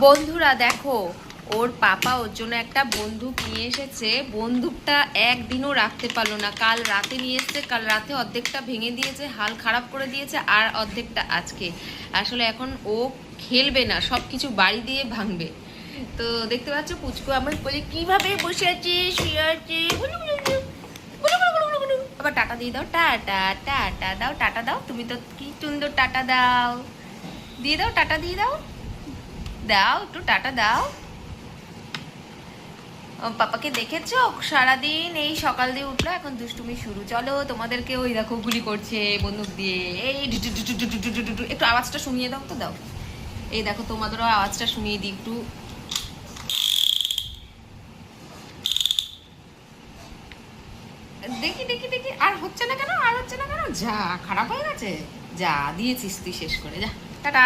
বন্ধুরা দেখো, ওর পাপা ওর জন্য একটা বন্দুক নিয়ে এসেছে। বন্দুকটা একদিনও রাখতে পারলো না। কাল রাতে নিয়ে এসেছে, কাল রাতে অর্ধেকটা ভেঙে দিয়েছে, হাল খারাপ করে দিয়েছে, আর অর্ধেকটা আজকে। আসলে এখন ও খেলবে না, সব কিছু বাড়ি দিয়ে ভাঙবে। তো দেখতে পাচ্ছ পুচকু আমার কোলে কিভাবে বসে আছে, শুয়ে আছে। আবার টাটা দিয়ে দাও, টাটা টাটা দাও, টাটা দাও। তুমি তো কি সুন্দর টাটা দাও, দিয়ে দাও, টাটা দিয়ে দাও, দাও একটু টাটা দাও। পাপাকে দেখেছো সারাদিন, এই সকাল দিয়ে উঠলো, এখন দুষ্টুমি শুরু। চলো তোমাদেরকে ওই দেখো গুলি করছে বন্দুক দিয়ে, এই একটু আওয়াজটা শুনিয়ে দাও তো, দাও। এই দেখো তোমাদেরও আওয়াজটা শুনিয়ে দিই একটু। দেখি দেখি দেখি, আর হচ্ছে না কেন, আর হচ্ছে না কেন? যা খারাপ হয়ে গেছে, যা দিয়েছিস তুই শেষ করে, যা টাটা।